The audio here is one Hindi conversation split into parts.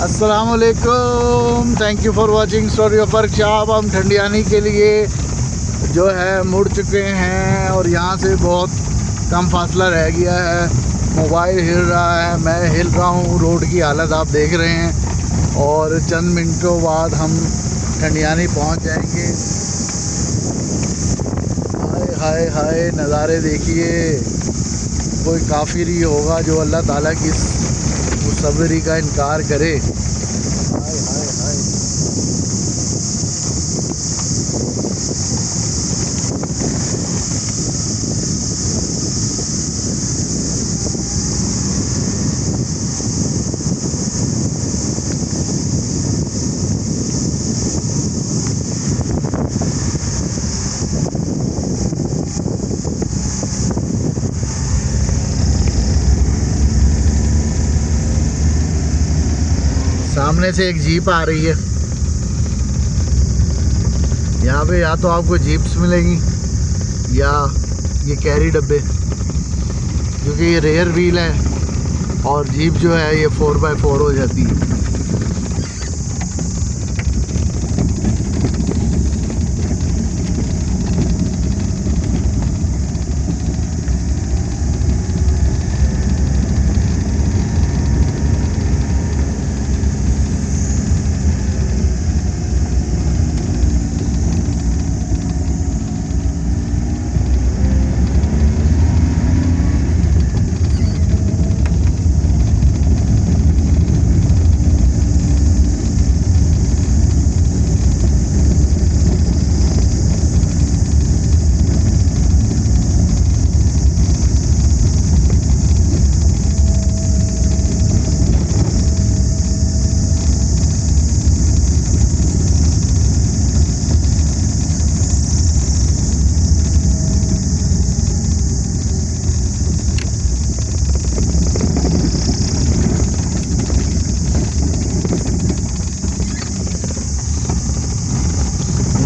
अस्सलाम वालेकुम, thank you for watching story of workshop. हम ठंडियानी के लिए जो है मुड़ चुके हैं और यहाँ से बहुत कम फासला रह गया है। मोबाइल हिल रहा है, मैं हिल रहा हूँ। रोड की हालत आप देख रहे हैं और चंद मिनटों बाद हम ठंडियानी पहुँच जाएंगे। हाय हाय हाय, नज़ारे देखिए। कोई काफिर ही होगा जो अल्लाह ताला की मुसव्वरी का इनकार करे। हाय हाय हाय। सामने से एक जीप आ रही है। यहाँ पे या तो आपको जीप्स मिलेंगी या ये कैरी डब्बे, क्योंकि ये रेयर व्हील है और जीप जो है ये 4x4 हो जाती है।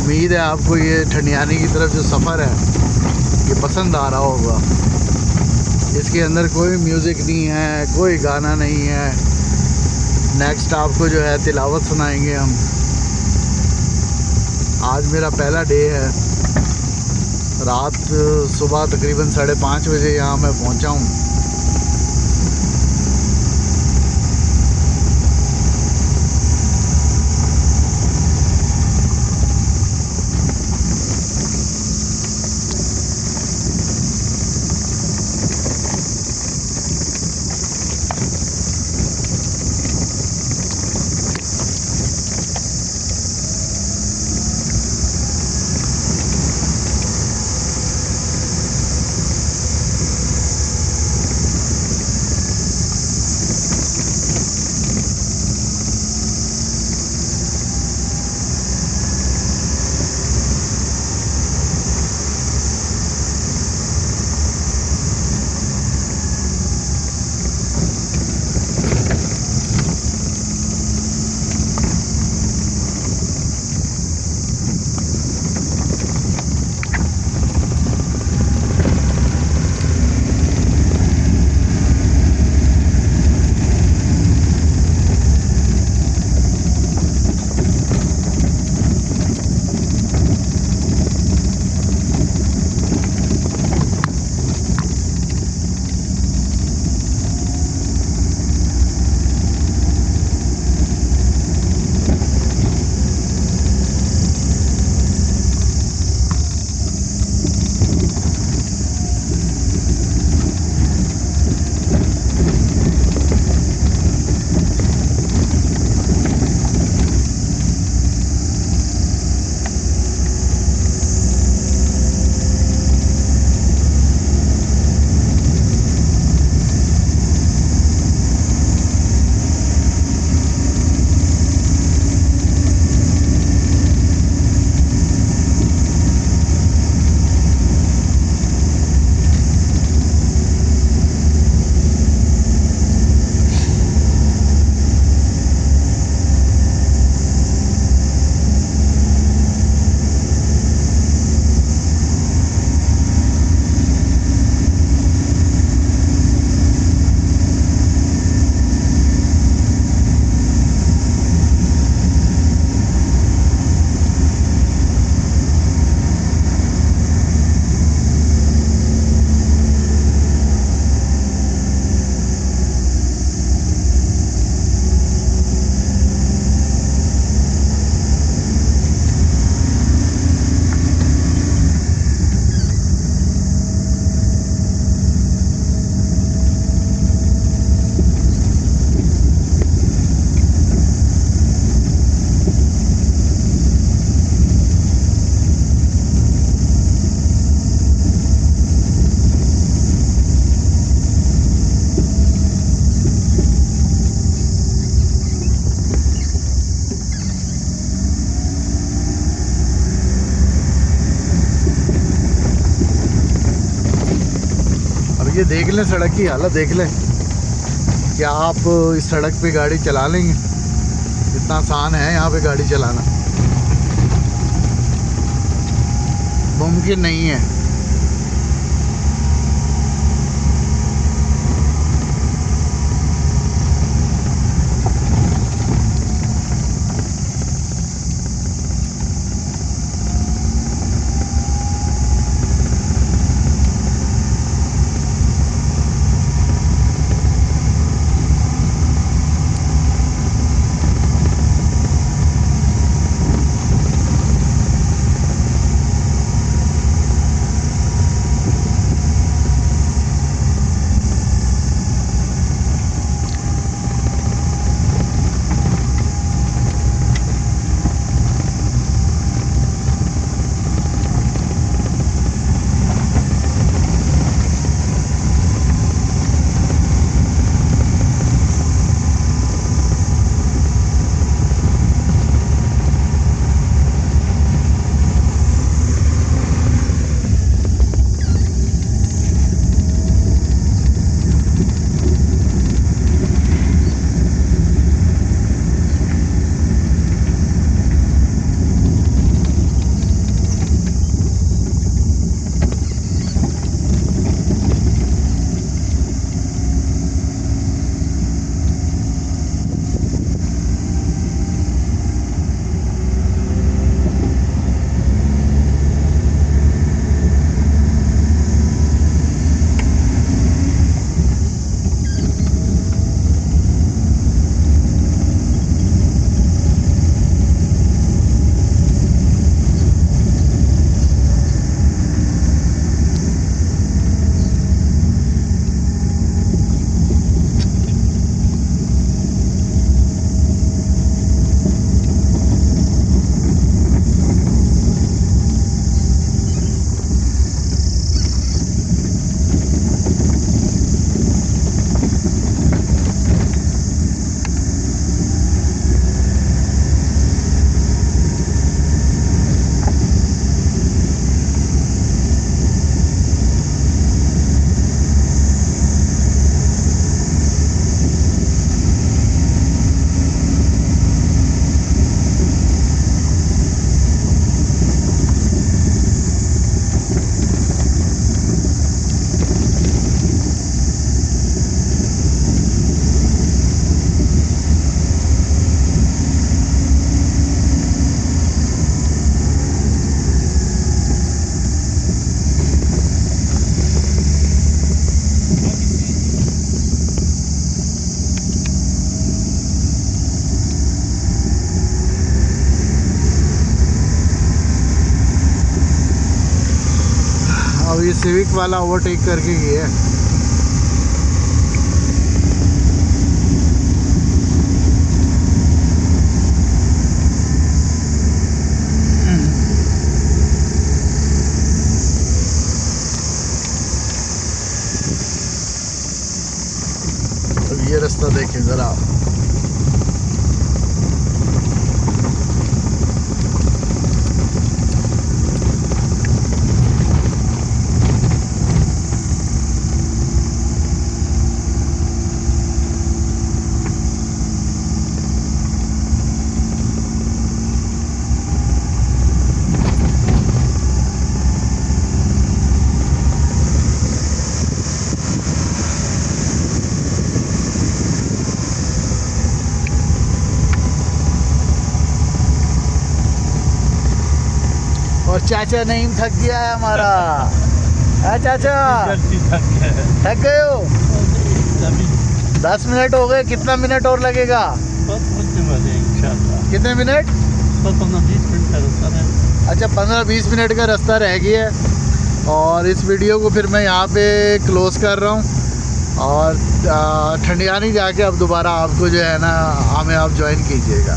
उम्मीद है आपको ये ठंडियानी की तरफ जो सफ़र है ये पसंद आ रहा होगा। इसके अंदर कोई म्यूज़िक नहीं है, कोई गाना नहीं है। नेक्स्ट आपको जो है तिलावत सुनाएंगे हम। आज मेरा पहला डे है। रात सुबह तकरीबन 5:30 बजे यहाँ मैं पहुँचा हूँ। ये देख लें, सड़क की हालत देख लें। क्या आप इस सड़क पे गाड़ी चला लेंगे? इतना आसान है यहाँ पे गाड़ी चलाना? मुमकिन नहीं है। अब ये सिविक वाला ओवरटेक करके गया है। अब ये रास्ता देखें ज़रा। और चाचा नहीं थक गया है हमारा। है चाचा? थक गए हो? 10 मिनट हो गए। कितना मिनट और लगेगा? कितने मिनट? 15-20 मिनट का रास्ता है। अच्छा, 15-20 मिनट का रास्ता रह गया है। और इस वीडियो को फिर मैं यहाँ पे क्लोज कर रहा हूँ। और ठंडियानी जाके अब दोबारा आपको जो है ना हमें आप ज्वाइन कीजिएगा।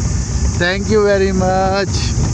Thank you very much.